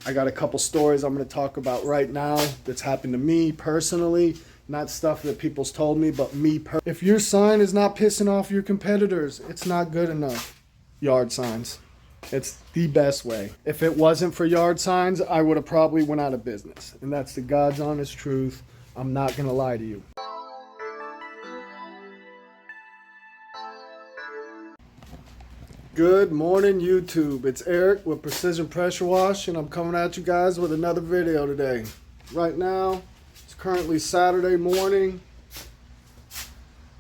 I got a couple stories I'm going to talk about right now that's happened to me personally. Not stuff that people's told me, but me personally. If your sign is not pissing off your competitors, it's not good enough. Yard signs. It's the best way. If it wasn't for yard signs, I would have probably went out of business. And that's the God's honest truth. I'm not going to lie to you. Good morning, YouTube. It's Eric with Precision Pressure Wash, and I'm coming at you guys with another video today. Right now, it's currently Saturday morning.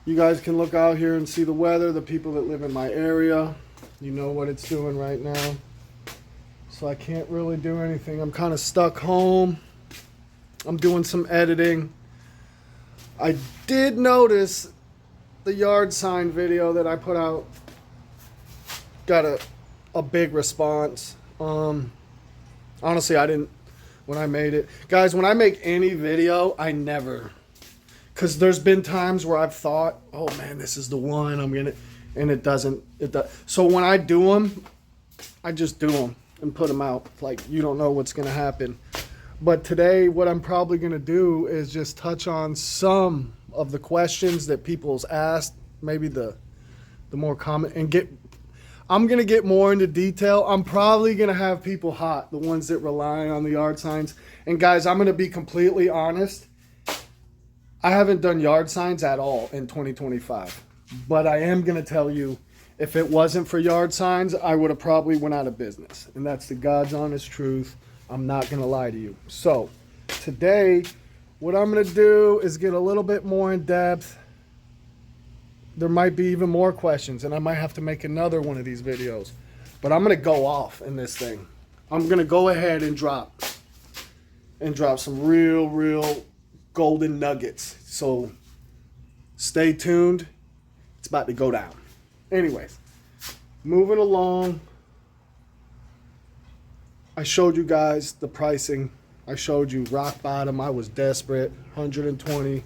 You guys can look out here and see the weather. The people that live in my area, you know what it's doing right now. So I can't really do anything. I'm kind of stuck home. I'm doing some editing. I did notice the yard sign video that I put out got a big response. Honestly, I didn't when I made it. Guys, when I make any video, I never, because there's been times where I've thought, oh man, this is the one I'm gonna, and it doesn't. So when I do them, I just do them and put them out. Like, you don't know what's gonna happen. But today, what I'm probably gonna do is just touch on some of the questions that people's asked, maybe the more common, and I'm going to get more into detail. I'm probably going to have people hot, the ones that rely on the yard signs. And guys, I'm going to be completely honest. I haven't done yard signs at all in 2025. But I am going to tell you, if it wasn't for yard signs, I would have probably went out of business. And that's the God's honest truth. I'm not going to lie to you. So today, what I'm going to do is get a little bit more in depth. There might be even more questions, and I might have to make another one of these videos. But I'm going to go off in this thing. I'm going to go ahead and drop some real golden nuggets. So stay tuned. It's about to go down. Anyways, moving along. I showed you guys the pricing. I showed you rock bottom. I was desperate. 120,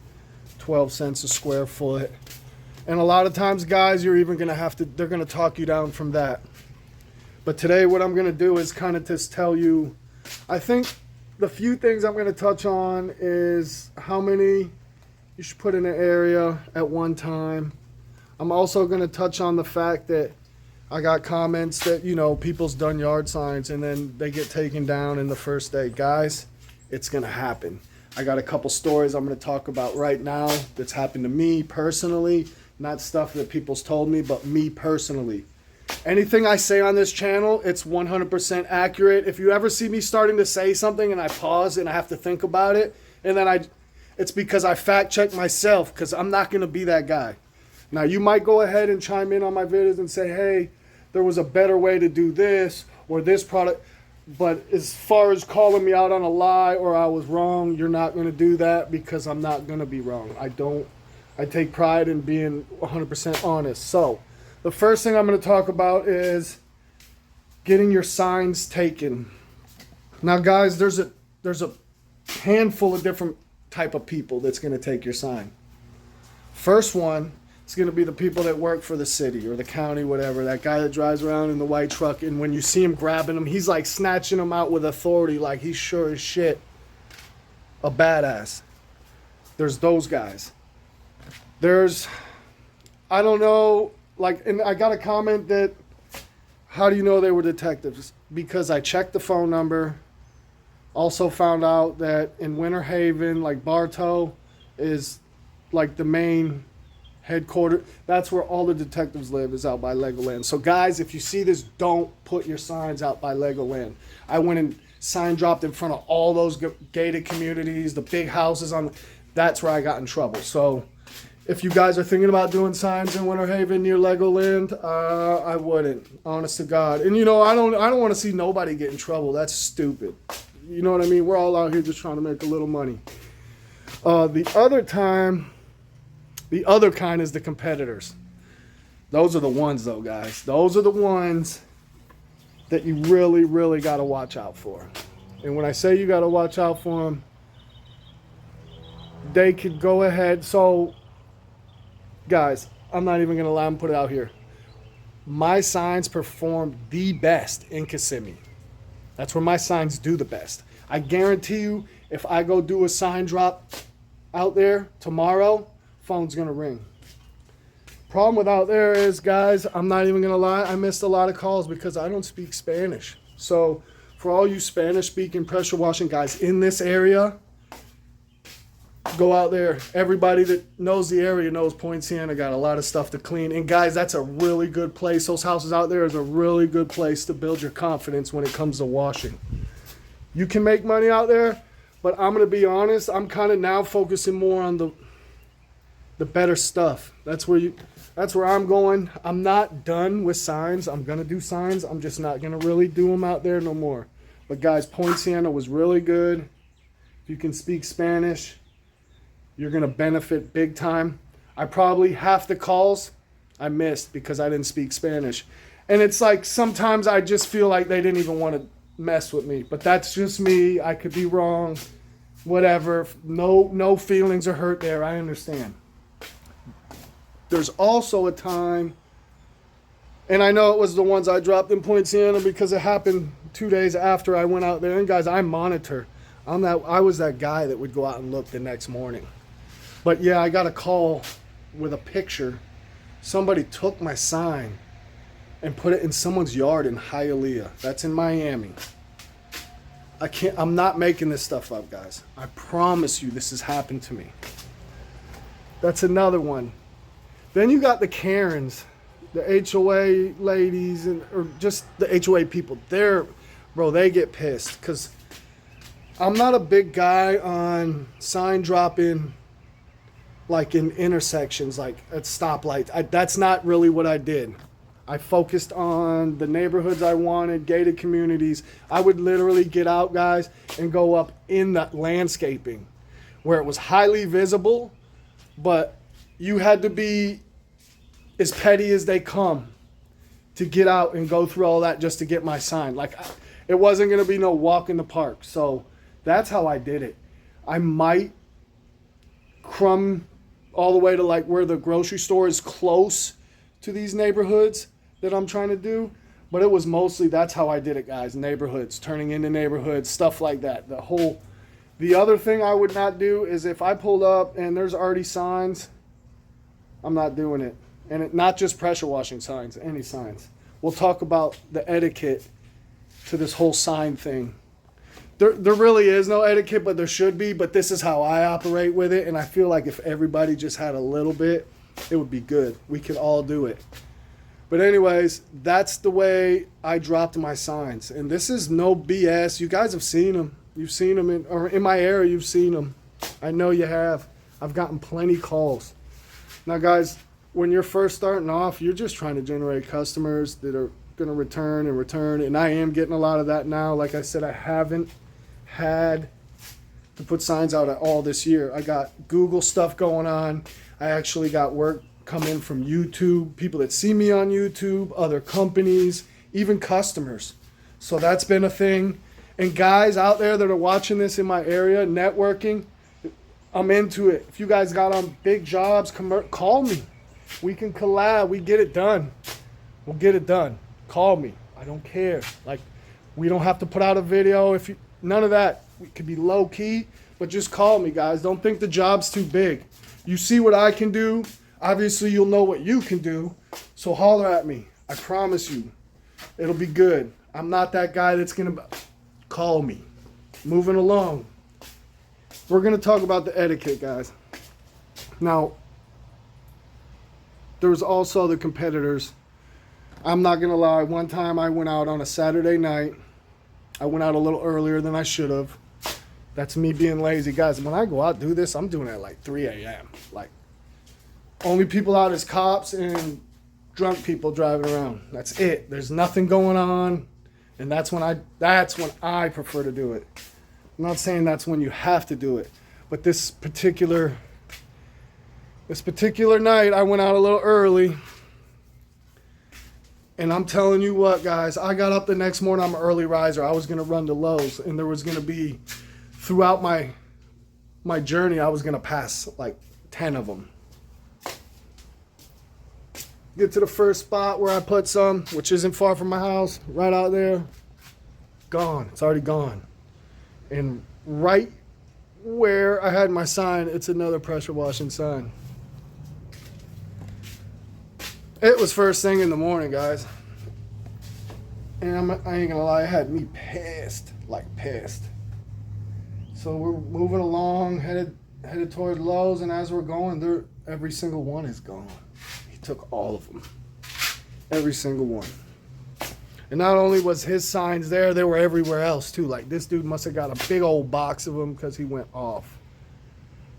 12 cents a square foot. And a lot of times, guys, you're even going to have to, they're going to talk you down from that. But today, what I'm going to do is kind of just tell you, I think the few things I'm going to touch on is how many you should put in an area at one time. I'm also going to touch on the fact that I got comments that, you know, people's done yard signs and then they get taken down in the first day. Guys, it's going to happen. I got a couple stories I'm going to talk about right now that's happened to me personally. Not stuff that people's told me, but me personally. Anything I say on this channel, it's 100% accurate. If you ever see me starting to say something and I pause and I have to think about it, and then it's because I fact check myself, because I'm not going to be that guy. Now, you might go ahead and chime in on my videos and say, hey, there was a better way to do this or this product. But as far as calling me out on a lie or I was wrong, you're not going to do that, because I'm not going to be wrong. I take pride in being 100% honest. So the first thing I'm going to talk about is getting your signs taken. Now, guys, there's a handful of different type of people that's going to take your sign. First one is going to be the people that work for the city or the county, whatever. That guy that drives around in the white truck, and when you see him grabbing them, he's like snatching them out with authority, like he's sure as shit a badass. There's those guys. There's, I don't know, like, and I got a comment that, how do you know they were detectives? Because I checked the phone number. Also found out that in Winter Haven, like Bartow is like the main headquarters. That's where all the detectives live, is out by Legoland. So guys, if you see this, don't put your signs out by Legoland. I went and sign dropped in front of all those gated communities, the big houses that's where I got in trouble. So if you guys are thinking about doing signs in Winter Haven near Legoland, I wouldn't, honest to God. And you know, I don't want to see nobody get in trouble. That's stupid. You know what I mean? We're all out here just trying to make a little money. The other kind is the competitors. Those are the ones, though, guys. Those are the ones that you really got to watch out for. And when I say you got to watch out for them, they could go ahead. So, guys, I'm not even going to lie and put it out here. My signs performed the best in Kissimmee. That's where my signs do the best. I guarantee you, if I go do a sign drop out there tomorrow, phone's gonna ring. Problem with out there is, guys, I'm not even gonna lie, I missed a lot of calls because I don't speak Spanish. So for all you Spanish speaking pressure washing guys in this area, go out there. Everybody that knows the area knows Point Siena got a lot of stuff to clean. And guys, that's a really good place. Those houses out there is a really good place to build your confidence when it comes to washing. You can make money out there, but I'm going to be honest, I'm kind of now focusing more on the better stuff. That's where I'm going. I'm not done with signs. I'm going to do signs. I'm just not going to really do them out there no more. But guys, Point Siena was really good. If you can speak Spanish, you're going to benefit big time. I probably half the calls I missed because I didn't speak Spanish. And it's like sometimes I just feel like they didn't even want to mess with me. But that's just me. I could be wrong. Whatever. No feelings are hurt there. I understand. There's also a time, and I know it was the ones I dropped in Point Siena because it happened 2 days after I went out there. And guys, I monitor. I was that guy that would go out and look the next morning. But yeah, I got a call with a picture. Somebody took my sign and put it in someone's yard in Hialeah. That's in Miami. I'm not making this stuff up, guys. I promise you this has happened to me. That's another one. Then you got the Karens, the HOA ladies, or just the HOA people. They get pissed because I'm not a big guy on sign dropping like in intersections, like at stoplights. That's not really what I did. I focused on the neighborhoods I wanted, gated communities. I would literally get out, guys, and go up in that landscaping where it was highly visible, but you had to be as petty as they come to get out and go through all that just to get my sign. Like, it wasn't going to be no walk in the park. So that's how I did it. I might crumb all the way to like where the grocery store is close to these neighborhoods that I'm trying to do. But it was mostly, that's how I did it, guys. Neighborhoods, turning into neighborhoods, stuff like that. The other thing I would not do is if I pulled up and there's already signs, I'm not doing it. And not just pressure washing signs, any signs. We'll talk about the etiquette to this whole sign thing. There really is no etiquette, but there should be. But this is how I operate with it. And I feel like if everybody just had a little bit, it would be good. We could all do it. But anyways, that's the way I dropped my signs. And this is no BS. You guys have seen them. You've seen them in my area. You've seen them. I know you have. I've gotten plenty calls. Now, guys, when you're first starting off, you're just trying to generate customers that are going to return. And I am getting a lot of that now. Like I said, I haven't had to put signs out at all this year. I got Google stuff going on. I actually got work come in from YouTube, people that see me on YouTube, other companies, even customers. So that's been a thing. And guys out there that are watching this in my area, networking, I'm into it. If you guys got on big jobs, call me. We can collab. We get it done. We'll get it done. Call me. I don't care. Like, we don't have to put out a video. None of that. We could be low key, but just call me, guys. Don't think the job's too big. You see what I can do. Obviously, you'll know what you can do. So holler at me. I promise you. It'll be good. I'm not that guy that's going to call me. Moving along. We're going to talk about the etiquette, guys. Now, there's also the competitors. I'm not going to lie. One time I went out on a Saturday night. I went out a little earlier than I should have. That's me being lazy. Guys, when I go out do this, I'm doing it at like 3 a.m. Like, only people out is cops and drunk people driving around. That's it. There's nothing going on. And that's when I prefer to do it. I'm not saying that's when you have to do it. But this particular night, I went out a little early. And I'm telling you what, guys, I got up the next morning. I'm an early riser. I was going to run to Lowe's. And there was going to be, throughout my journey, I was going to pass like 10 of them. Get to the first spot where I put some, which isn't far from my house, right out there. gone. It's already gone. And right where I had my sign, it's another pressure washing sign. It was first thing in the morning, guys. And I ain't gonna lie, it had me pissed, like pissed. So we're moving along, headed toward Lowe's, and as we're going, every single one is gone. He took all of them. Every single one. And not only was his signs there, they were everywhere else too. Like, this dude must have got a big old box of them because he went off.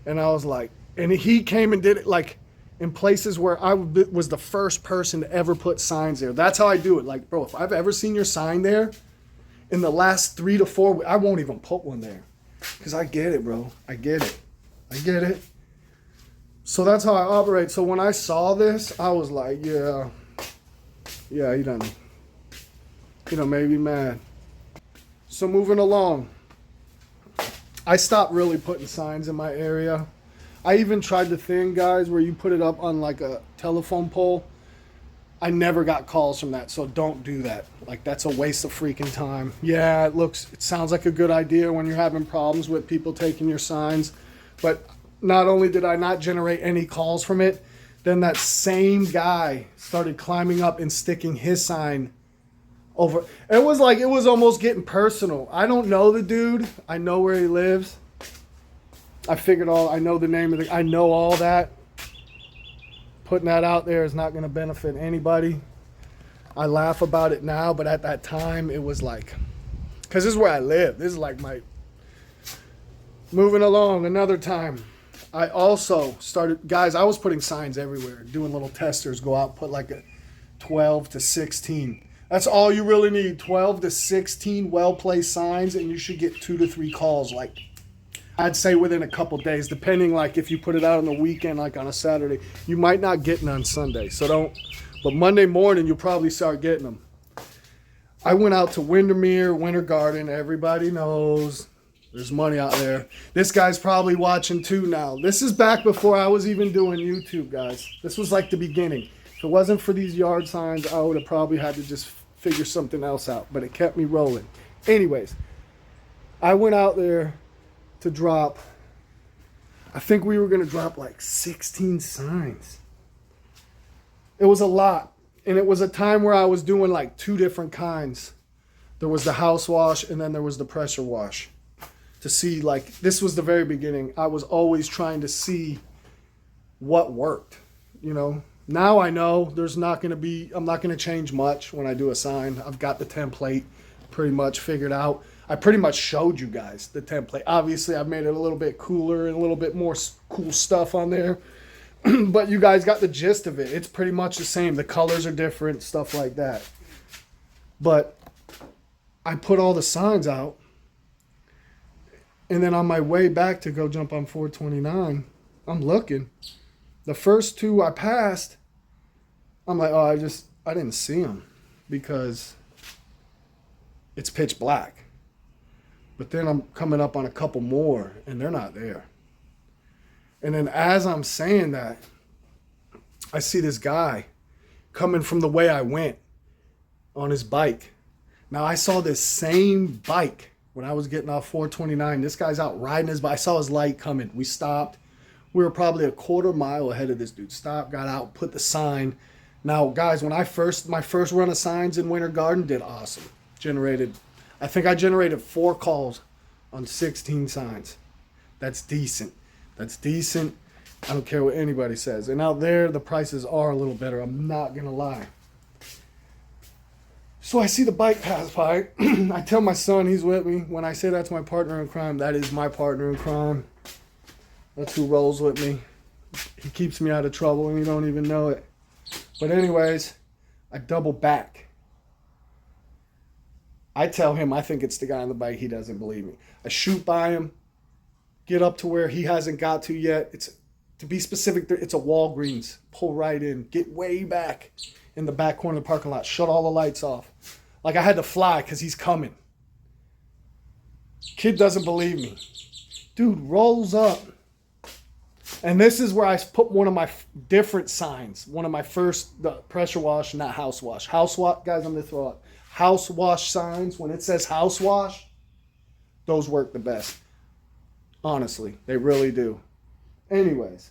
And I was like, and he came and did it like in places where I was the first person to ever put signs there. That's how I do it. Like, bro, if I've ever seen your sign there in the last 3 to 4 weeks, I won't even put one there. Because I get it, bro. I get it. I get it. So that's how I operate. So when I saw this, I was like, yeah, he done made me mad. So moving along, I stopped really putting signs in my area. I even tried the thing, guys, where you put it up on like a telephone pole. I never got calls from that, so don't do that. Like, that's a waste of freaking time. Yeah, it sounds like a good idea when you're having problems with people taking your signs, but not only did I not generate any calls from it, then that same guy started climbing up and sticking his sign over. It was almost getting personal. I don't know the dude. I know where he lives. I know the name I know all that. Putting that out there is not going to benefit anybody. I laugh about it now, but at that time it was like, because this is where I live. This is like my, moving along another time. I also started, guys, I was putting signs everywhere, doing little testers, go out, put like a 12 to 16. That's all you really need, 12 to 16 well-placed signs, and you should get 2 to 3 calls, like, I'd say within a couple days, depending, like, if you put it out on the weekend, like on a Saturday. You might not get none Sunday, so don't, but Monday morning, you'll probably start getting them. I went out to Windermere, Winter Garden. Everybody knows there's money out there. This guy's probably watching too now. This is back before I was even doing YouTube, guys. This was like the beginning. If it wasn't for these yard signs, I would have probably had to just figure something else out, but it kept me rolling. Anyways, I went out there to drop, I think we were going to drop like 16 signs. It was a lot. And it was a time where I was doing like 2 different kinds. There was the house wash and then there was the pressure wash. To see, like, this was the very beginning. I was always trying to see what worked, you know. Now I know I'm not going to change much when I do a sign. I've got the template pretty much figured out. I pretty much showed you guys the template. Obviously, I've made it a little bit cooler and a little bit more cool stuff on there. But you guys got the gist of it. It's pretty much the same. The colors are different, stuff like that. But I put all the signs out. And then on my way back to go jump on 429, I'm looking. The first 2 I passed, I'm like, oh, I didn't see them because it's pitch black. But then I'm coming up on a couple more, and they're not there. And then as I'm saying that, I see this guy coming from the way I went on his bike. Now, I saw this same bike when I was getting off 429. This guy's out riding his bike. I saw his light coming. We stopped. We were probably a quarter mile ahead of this dude. Stopped, got out, put the sign. Now, guys, when my first run of signs in Winter Garden did awesome. I think I generated 4 calls on 16 signs. That's decent. That's decent. I don't care what anybody says. And out there, the prices are a little better. I'm not going to lie. So I see the bike pass by. I tell my son, he's with me. When I say that's my partner in crime, that is my partner in crime. That's who rolls with me. He keeps me out of trouble and you don't even know it. But anyways, I double back. I tell him I think it's the guy on the bike. He doesn't believe me. I shoot by him, get up to where he hasn't got to yet. To be specific, it's a Walgreens. Pull right in. Get way back in the back corner of the parking lot. Shut all the lights off. Like I had to fly because he's coming. Kid doesn't believe me. Dude rolls up. And this is where I put one of my different signs. One of my first, the pressure wash, not house wash. House wash, guys, I'm going to throw up. house wash signs, when it says house wash, those work the best. Honestly, they really do. Anyways,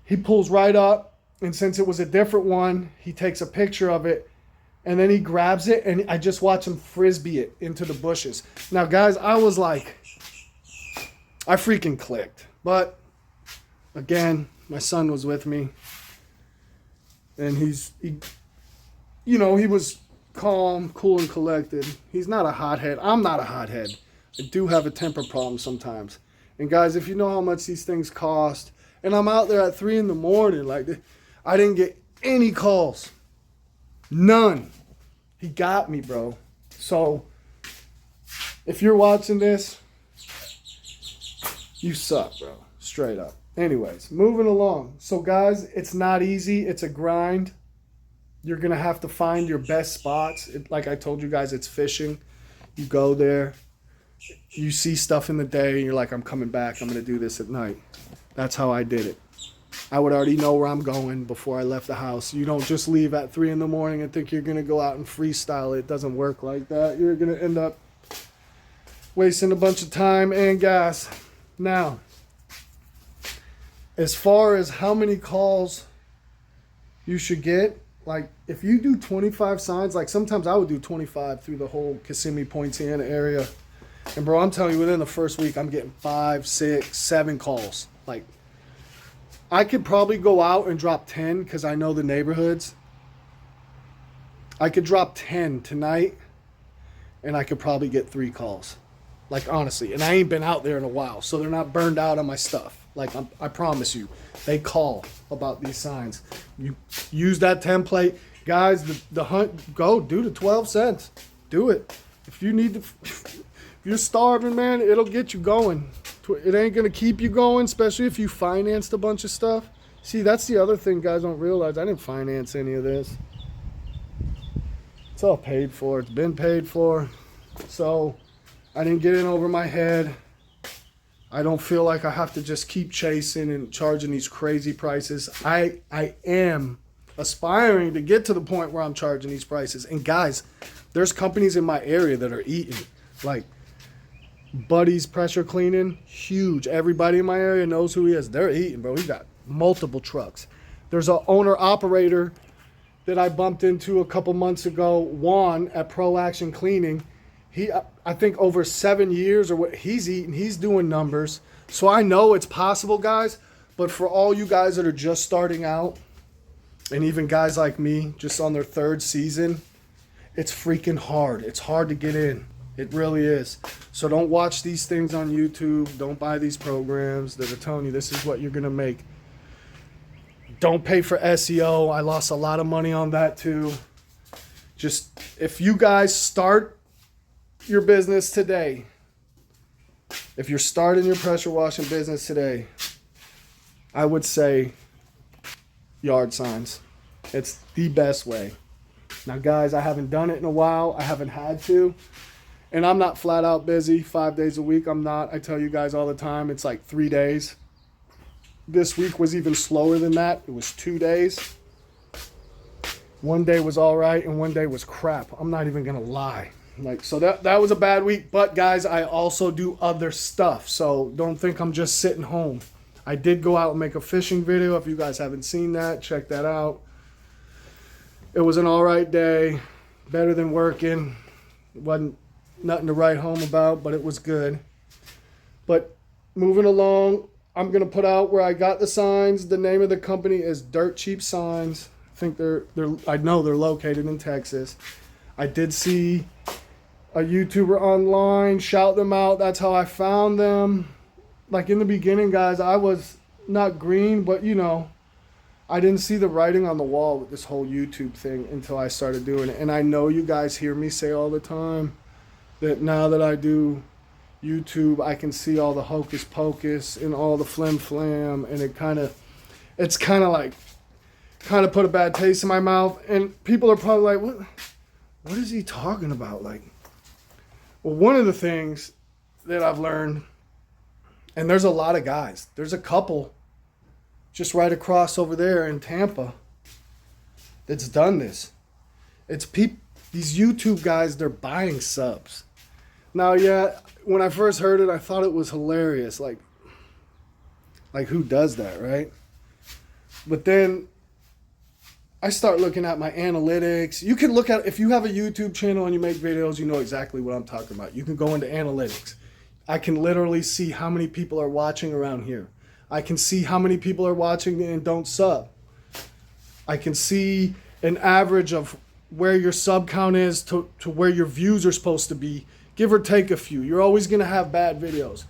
he pulls right up, and since it was a different one, he takes a picture of it, and then he grabs it, and I just watch him frisbee it into the bushes. Now, guys, I was like, I freaking clicked. But, again, my son was with me, and he was calm, cool, and collected. He's not a hothead. I'm not a hothead. I do have a temper problem sometimes. And guys, if you know how much these things cost, and I'm out there at 3 in the morning, like, I didn't get any calls. None. He got me, bro. So, if you're watching this, you suck, bro. Straight up. Anyways, moving along. So, guys, it's not easy. It's a grind. You're going to have to find your best spots. Like I told you guys, it's fishing. You go there. You see stuff in the day, and you're like, I'm coming back. I'm going to do this at night. That's how I did it. I would already know where I'm going before I left the house. You don't just leave at 3 in the morning and think you're going to go out and freestyle. It doesn't work like that. You're going to end up wasting a bunch of time and gas. Now, as far as how many calls you should get, like if you do 25 signs, like sometimes I would do 25 through the whole Kissimmee, Poinciana area. And bro, I'm telling you, within the first week, I'm getting 5, 6, 7 calls. Like, I could probably go out and drop 10 because I know the neighborhoods. I could drop 10 tonight, and I could probably get 3 calls. Like, honestly. And I ain't been out there in a while, so they're not burned out on my stuff. Like, I promise you, they call about these signs. You use that template. Guys, the hunt, go do the 12 cents. Do it. If you need to... If you're starving, man, it'll get you going. It ain't going to keep you going, especially if you financed a bunch of stuff. See, that's the other thing guys don't realize. I didn't finance any of this. It's all paid for. It's been paid for. So, I didn't get in over my head. I don't feel like I have to just keep chasing and charging these crazy prices. I am aspiring to get to the point where I'm charging these prices. And guys, there's companies in my area that are eating. Like, Buddy's Pressure Cleaning, huge. Everybody in my area knows who he is. They're eating, bro. He got multiple trucks. There's an owner-operator that I bumped into a couple months ago, Juan, at Pro Action Cleaning. I think over 7 years or what, he's eating. He's doing numbers. So I know it's possible, guys. But for all you guys that are just starting out, and even guys like me, just on their 3rd season, it's freaking hard. It's hard to get in. It really is. So don't watch these things on YouTube. Don't buy these programs that are telling you this is what you're going to make. Don't pay for SEO. I lost a lot of money on that too. Just, if you guys start your business today, if you're starting your pressure washing business today, I would say yard signs. It's the best way. Now, guys, I haven't done it in a while. I haven't had to. And I'm not flat out busy 5 days a week. I'm not. I tell you guys all the time, it's like 3 days. This week was even slower than that. It was 2 days. One day was all right, and one day was crap. I'm not even going to lie. So that was a bad week. But, guys, I also do other stuff. So don't think I'm just sitting home. I did go out and make a fishing video. If you guys haven't seen that, check that out. It was an all right day. Better than working. It wasn't nothing to write home about, but it was good. But moving along, I'm going to put out where I got the signs. The name of the company is Dirt Cheap Signs. I think I know they're located in Texas. I did see a YouTuber online shout them out. That's how I found them. Like in the beginning, guys, I was not green, but you know, I didn't see the writing on the wall with this whole YouTube thing until I started doing it. And I know you guys hear me say all the time that now that I do YouTube, I can see all the hocus pocus and all the flim flam, and it's kind of put a bad taste in my mouth. And people are probably like, what is he talking about? Like, well, one of the things that I've learned, and there's a lot of guys, there's a couple just right across over there in Tampa that's done this. These YouTube guys, they're buying subs. Now, yeah, when I first heard it, I thought it was hilarious. Like who does that, right? But then I start looking at my analytics. You can look at, if you have a YouTube channel and you make videos, you know exactly what I'm talking about. You can go into analytics. I can literally see how many people are watching around here. I can see how many people are watching and don't sub. I can see an average of where your sub count is to where your views are supposed to be, give or take a few. You're always going to have bad videos.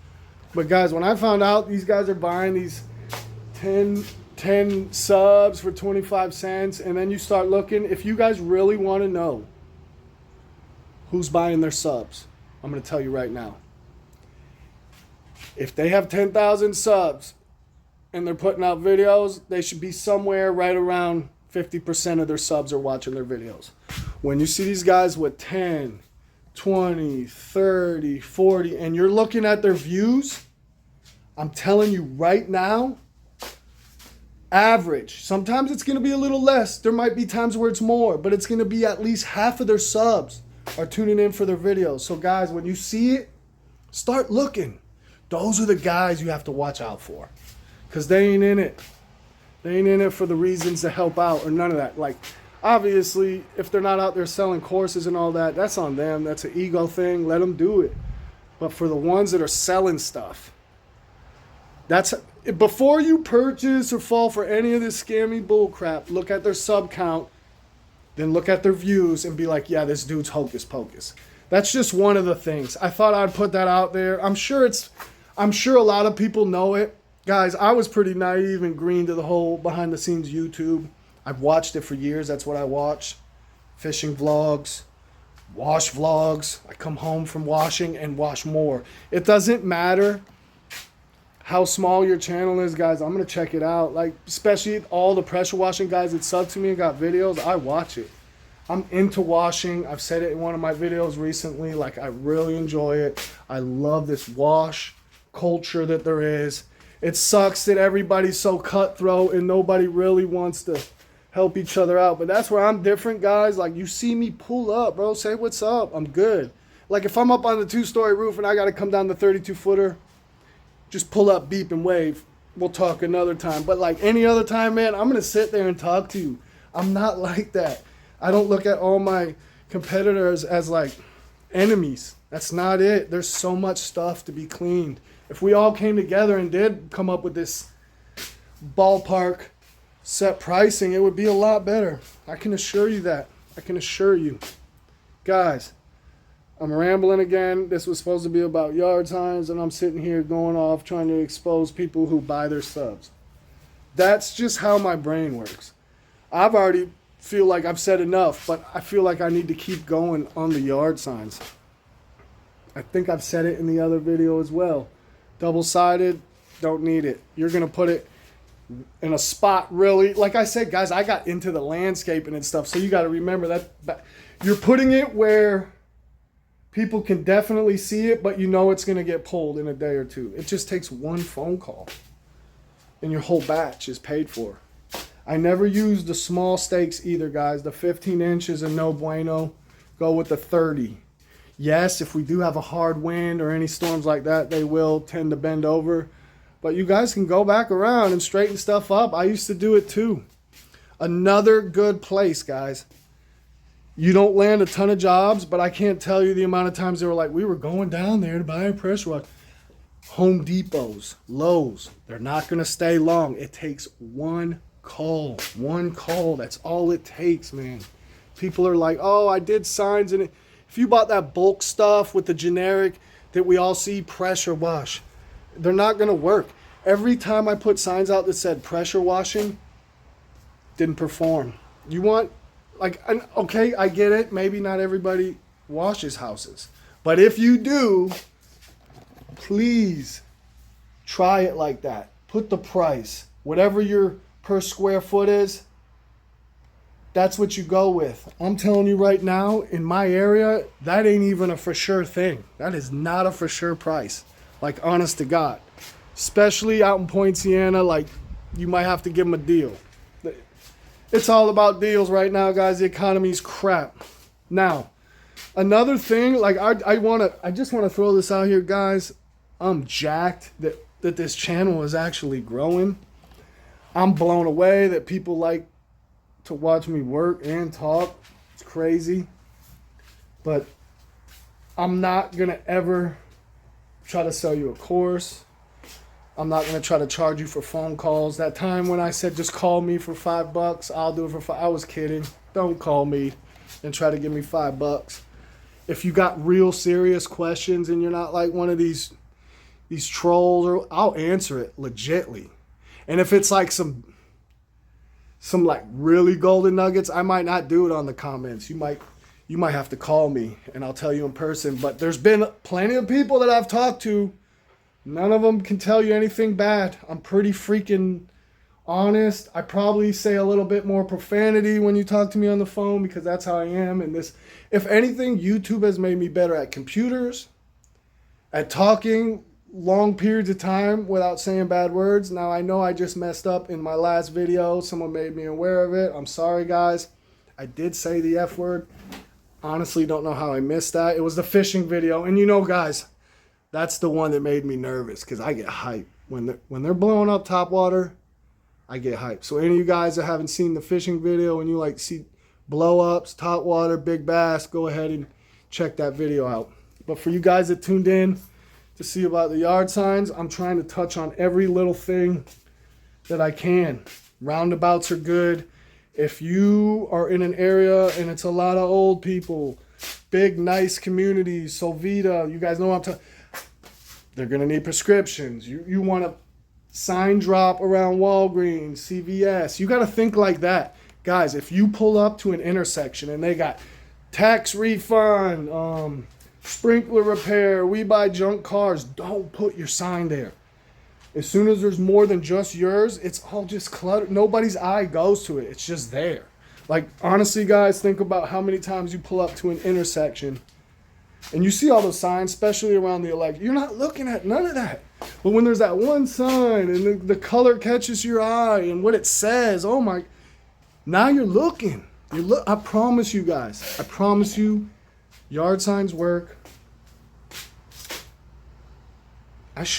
But guys, when I found out these guys are buying these 10 subs for 25 cents, and then you start looking, if you guys really want to know who's buying their subs, I'm going to tell you right now. If they have 10,000 subs and they're putting out videos, they should be somewhere right around 50% of their subs are watching their videos. When you see these guys with 10, 20, 30, 40, and you're looking at their views, I'm telling you right now, average. Sometimes it's going to be a little less. There might be times where it's more, but it's going to be at least half of their subs are tuning in for their videos. So guys, when you see it, start looking. Those are the guys you have to watch out for, because they ain't in it. They ain't in it for the reasons to help out or none of that. Like, obviously, if they're not out there selling courses and all that, that's on them. That's an ego thing. Let them do it. But for the ones that are selling stuff, that's, before you purchase or fall for any of this scammy bull crap, look at their sub count, then look at their views and be like, yeah, this dude's hocus pocus. That's just one of the things. I thought I'd put that out there. I'm sure a lot of people know it. Guys, I was pretty naive and green to the whole behind the scenes YouTube. I've watched it for years. That's what I watch. Fishing vlogs, wash vlogs. I come home from washing and wash more. It doesn't matter how small your channel is, guys. I'm going to check it out. Like, especially all the pressure washing guys that sub to me and got videos, I watch it. I'm into washing. I've said it in one of my videos recently. Like, I really enjoy it. I love this wash culture that there is. It sucks that everybody's so cutthroat and nobody really wants to help each other out. But that's where I'm different, guys. Like, you see me pull up, bro. Say what's up. I'm good. Like, if I'm up on the 2-story roof and I got to come down the 32-footer, just pull up, beep, and wave. We'll talk another time. But like any other time, man, I'm going to sit there and talk to you. I'm not like that. I don't look at all my competitors as like enemies. That's not it. There's so much stuff to be cleaned. If we all came together and did come up with this ballpark set pricing, it would be a lot better. I can assure you that. I can assure you. Guys, I'm rambling again. This was supposed to be about yard signs, and I'm sitting here going off trying to expose people who buy their subs. That's just how my brain works. I've already feel like I've said enough, but I feel like I need to keep going on the yard signs. I think I've said it in the other video as well. Double-sided, don't need it. You're going to put it in a spot really. Like I said, guys, I got into the landscaping and stuff, so you got to remember that you're putting it where people can definitely see it, but you know it's going to get pulled in a day or two. It just takes one phone call, and your whole batch is paid for. I never use the small stakes either, guys. The 15 inches and no bueno. Go with the 30. Yes, if we do have a hard wind or any storms like that, they will tend to bend over. But you guys can go back around and straighten stuff up. I used to do it too. Another good place, guys. You don't land a ton of jobs, but I can't tell you the amount of times they were like, we were going down there to buy a pressure washer. Home Depots, Lowe's, they're not going to stay long. It takes one call. One call. That's all it takes, man. People are like, oh, I did signs in it. If you bought that bulk stuff with the generic that we all see, pressure wash, they're not going to work. Every time I put signs out that said pressure washing, didn't perform. You want, like, okay, I get it. Maybe not everybody washes houses. But if you do, please try it like that. Put the price. Whatever your per square foot is, that's what you go with. I'm telling you right now, in my area, that ain't even a for sure thing. That is not a for sure price. Like, honest to God. Especially out in Point Siena, like, you might have to give them a deal. It's all about deals right now, guys. The economy's crap. Now, another thing, like I just want to throw this out here, guys. I'm jacked that this channel is actually growing. I'm blown away that people like to watch me work and talk. It's crazy. But I'm not going to ever try to sell you a course. I'm not going to try to charge you for phone calls. That time when I said just call me for $5, I'll do it for $5. I was kidding. Don't call me and try to give me $5. If you got real serious questions and you're not like one of these trolls, or I'll answer it legitly. And if it's like some like really golden nuggets, I might not do it on the comments. You might have to call me and I'll tell you in person. But there's been plenty of people that I've talked to. None of them can tell you anything bad. I'm pretty freaking honest. I probably say a little bit more profanity when you talk to me on the phone because that's how I am. And this, if anything, YouTube has made me better at computers, at talking long periods of time without saying bad words. Now, I know I just messed up in my last video. Someone made me aware of it. I'm sorry, guys. I did say the F word. Honestly, don't know how I missed that. It was the fishing video. And you know, guys, that's the one that made me nervous because I get hyped. When they're blowing up top water, I get hyped. So any of you guys that haven't seen the fishing video and you like see blow-ups, top water, big bass, go ahead and check that video out. But for you guys that tuned in to see about the yard signs, I'm trying to touch on every little thing that I can. Roundabouts are good. If you are in an area and it's a lot of old people, big, nice communities, Solvita, you guys know what I'm talking. They're going to need prescriptions. You want to sign drop around Walgreens, CVS. You got to think like that. Guys, if you pull up to an intersection and they got tax refund, sprinkler repair, we buy junk cars, don't put your sign there. As soon as there's more than just yours, it's all just cluttered. Nobody's eye goes to it. It's just there. Like, honestly, guys, think about how many times you pull up to an intersection and you see all those signs, especially around the election. You're not looking at none of that. But when there's that one sign and the color catches your eye and what it says, oh my, now you're looking. I promise you guys, I promise you, yard signs work.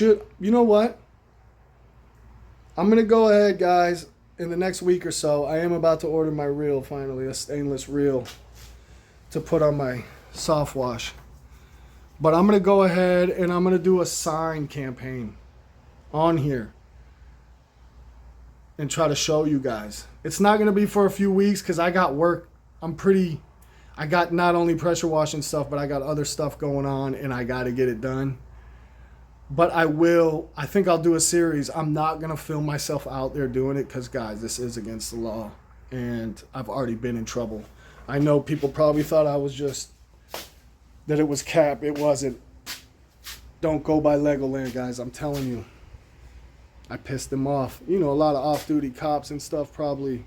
You know what? I'm going to go ahead, guys, in the next week or so. I am about to order my reel finally, a stainless reel to put on my soft wash. But I'm going to go ahead and I'm going to do a sign campaign on here and try to show you guys. It's not going to be for a few weeks because I got work. I got not only pressure washing stuff, but I got other stuff going on and I got to get it done. But I think I'll do a series. I'm not going to film myself out there doing it because, guys, this is against the law and I've already been in trouble. I know people probably thought I was that it was cap. It wasn't. Don't go by Legoland, guys. I'm telling you. I pissed them off. You know, a lot of off-duty cops and stuff probably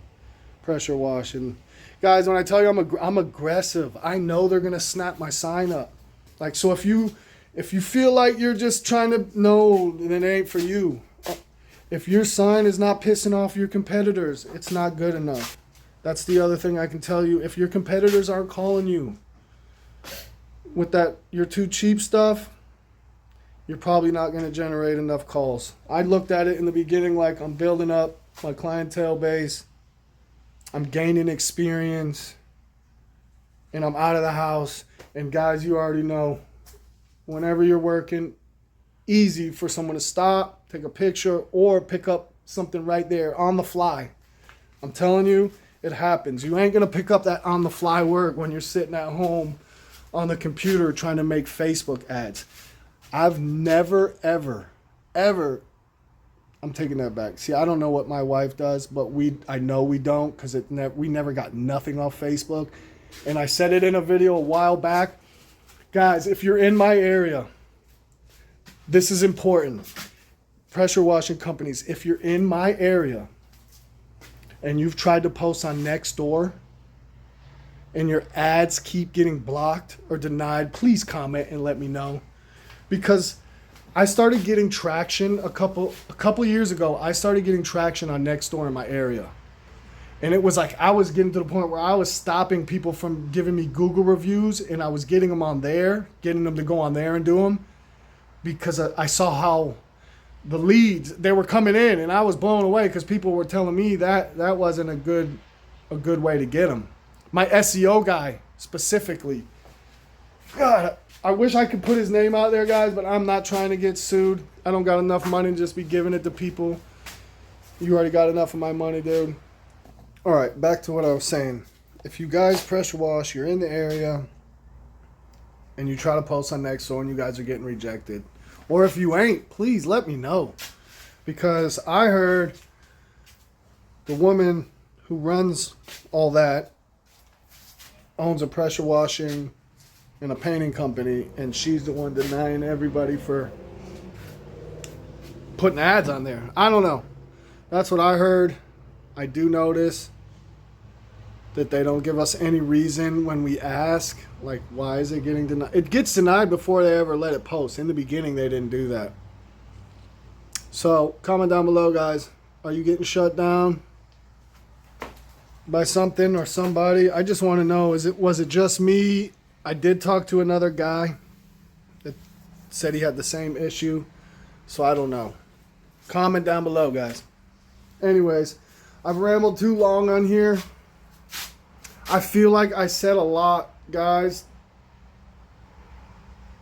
pressure washing. Guys, when I tell you I'm aggressive, I know they're going to snap my sign up. Like, so if you feel like you're just trying to, no, then it ain't for you. If your sign is not pissing off your competitors, it's not good enough. That's the other thing I can tell you. If your competitors aren't calling you with that you're too cheap stuff, you're probably not going to generate enough calls. I looked at it in the beginning like I'm building up my clientele base. I'm gaining experience. And I'm out of the house. And guys, you already know, whenever you're working, easy for someone to stop, take a picture, or pick up something right there on the fly. I'm telling you, it happens. You ain't going to pick up that on the fly work when you're sitting at home on the computer trying to make Facebook ads. I've never, ever, I'm taking that back. See, I don't know what my wife does, but I know we don't because we never got nothing off Facebook. And I said it in a video a while back. Guys, if you're in my area, this is important. Pressure washing companies, if you're in my area and you've tried to post on Nextdoor and your ads keep getting blocked or denied, please comment and let me know. Because I started getting traction a couple years ago. I started getting traction on Nextdoor in my area. And it was like I was getting to the point where I was stopping people from giving me Google reviews, and I was getting them on there, getting them to go on there and do them, because I saw how the leads, they were coming in, and I was blown away because people were telling me that wasn't a good way to get them. My SEO guy specifically, God, I wish I could put his name out there, guys, but I'm not trying to get sued. I don't got enough money to just be giving it to people. You already got enough of my money, dude. All right, back to what I was saying. If you guys pressure wash, you're in the area, and you try to post on Nextdoor and you guys are getting rejected, or if you ain't, please let me know. Because I heard the woman who runs all that owns a pressure washing and a painting company, and she's the one denying everybody for putting ads on there. I don't know. That's what I heard. I do notice that they don't give us any reason when we ask, like, why is it getting denied? It gets denied before they ever let it post. In the beginning, they didn't do that. So, comment down below, guys. Are you getting shut down by something or somebody? I just want to know, was it just me? I did talk to another guy that said he had the same issue, so I don't know. Comment down below, guys. Anyways, I've rambled too long on here. I feel like I said a lot, guys.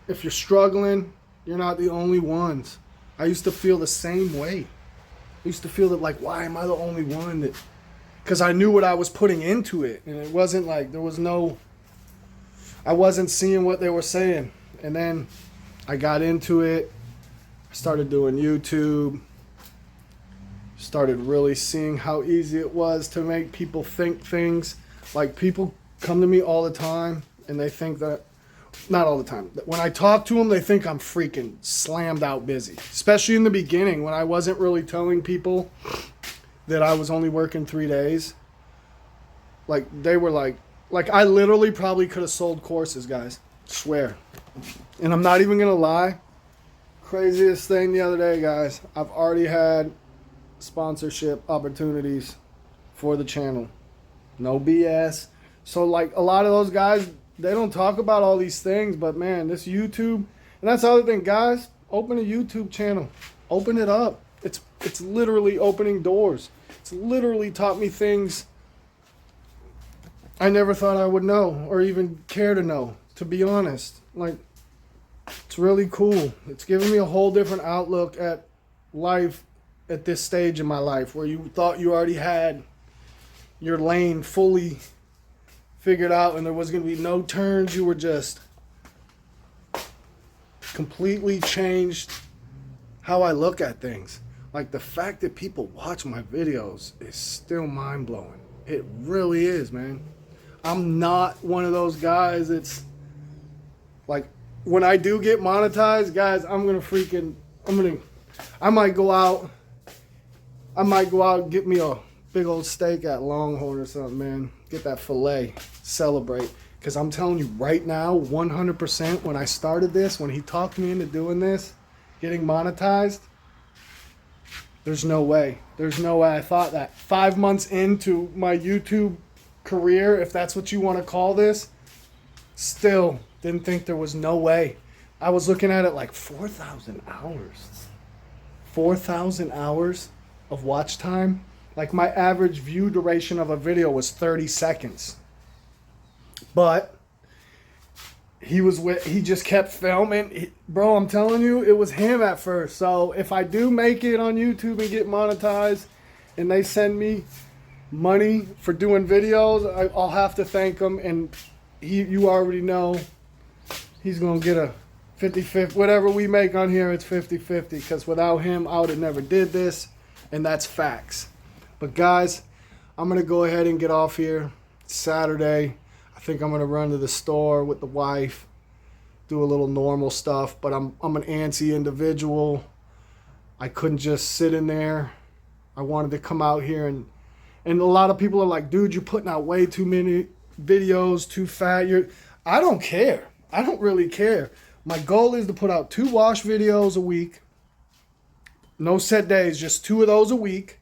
If you're struggling, you're not the only ones. I used to feel the same way. I used to feel that, like, why am I the only one that... Because I knew what I was putting into it, and it wasn't like there was no... I wasn't seeing what they were saying. And then I got into it. I started doing YouTube. Started really seeing how easy it was to make people think things. Like, people come to me all the time and they think that, not all the time, when I talk to them, they think I'm freaking slammed out busy. Especially in the beginning when I wasn't really telling people that I was only working 3 days. Like, they were like I literally probably could have sold courses, guys. Swear. And I'm not even going to lie. Craziest thing the other day, guys. I've already had sponsorship opportunities for the channel. No BS. So, like, a lot of those guys, they don't talk about all these things, but man, this YouTube, and that's the other thing, guys, open a YouTube channel. Open it up. It's literally opening doors. It's literally taught me things I never thought I would know or even care to know, to be honest. Like, it's really cool. It's given me a whole different outlook at life at this stage in my life, where you thought you already had your lane fully figured out and there was going to be no turns. You were just completely changed how I look at things. Like, the fact that people watch my videos is still mind-blowing. It really is, man. I'm not one of those guys that's like, when I do get monetized, guys, I might go out and get me a big old steak at Longhorn or something, man. Get that filet. Celebrate. Because I'm telling you right now, 100%, when I started this, when he talked me into doing this, getting monetized, there's no way. There's no way I thought that. 5 months into my YouTube career, if that's what you want to call this, still didn't think there was no way. I was looking at it like 4,000 hours. 4,000 hours of watch time. Like, my average view duration of a video was 30 seconds. But he just kept filming. Bro, I'm telling you, it was him at first. So if I do make it on YouTube and get monetized and they send me money for doing videos, I'll have to thank him. And you already know he's going to get a 50-50. Whatever we make on here, it's 50-50. Because without him, I would have never did this. And that's facts. But guys, I'm going to go ahead and get off here. It's Saturday. I think I'm going to run to the store with the wife, do a little normal stuff. But I'm an antsy individual. I couldn't just sit in there. I wanted to come out here. And a lot of people are like, dude, you're putting out way too many videos, too fat. I don't care. I don't really care. My goal is to put out 2 wash videos a week. No set days, just 2 of those a week.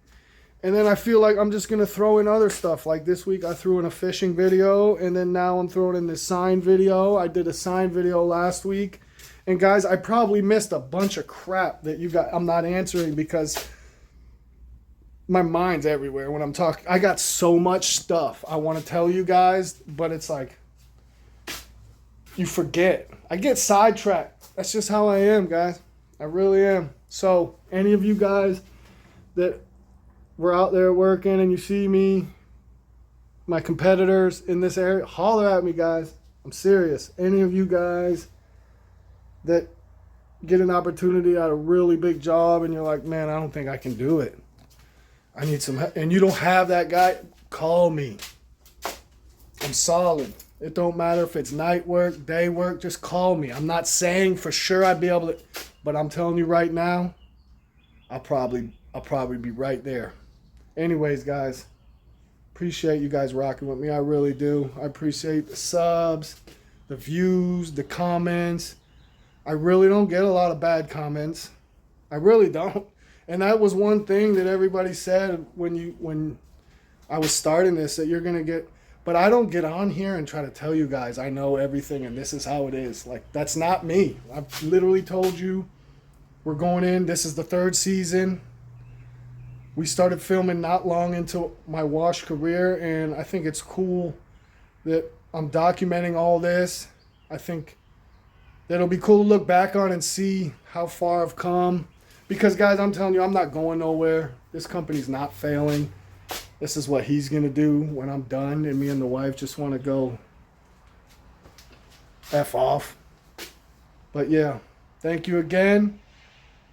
And then I feel like I'm just going to throw in other stuff. Like this week I threw in a fishing video, and then now I'm throwing in this sign video. I did a sign video last week. And guys, I probably missed a bunch of crap that you got. I'm not answering because my mind's everywhere when I'm talking. I got so much stuff I want to tell you guys, but it's like you forget. I get sidetracked. That's just how I am, guys. I really am. So any of you guys that were out there working and you see me, my competitors in this area, holler at me, guys. I'm serious. Any of you guys that get an opportunity at a really big job and you're like, man, I don't think I can do it. I need some help. And you don't have that guy, call me. I'm solid. It don't matter if it's night work, day work, just call me. I'm not saying for sure I'd be able to, but I'm telling you right now, I'll probably be right there. Anyways, guys, appreciate you guys rocking with me. I really do. I appreciate the subs, the views, the comments. I really don't get a lot of bad comments. I really don't. And that was one thing that everybody said when I was starting this, that you're going to get, but I don't get on here and try to tell you guys I know everything and this is how it is. Like, that's not me. I've literally told you we're going in. This is the 3rd season. We started filming not long into my wash career, and I think it's cool that I'm documenting all this. I think that'll be cool to look back on and see how far I've come. Because, guys, I'm telling you, I'm not going nowhere. This company's not failing. This is what he's going to do when I'm done, and me and the wife just want to go F off. But, yeah, thank you again.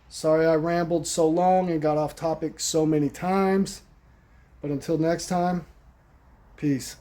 Sorry I rambled so long and got off topic so many times. But until next time, peace.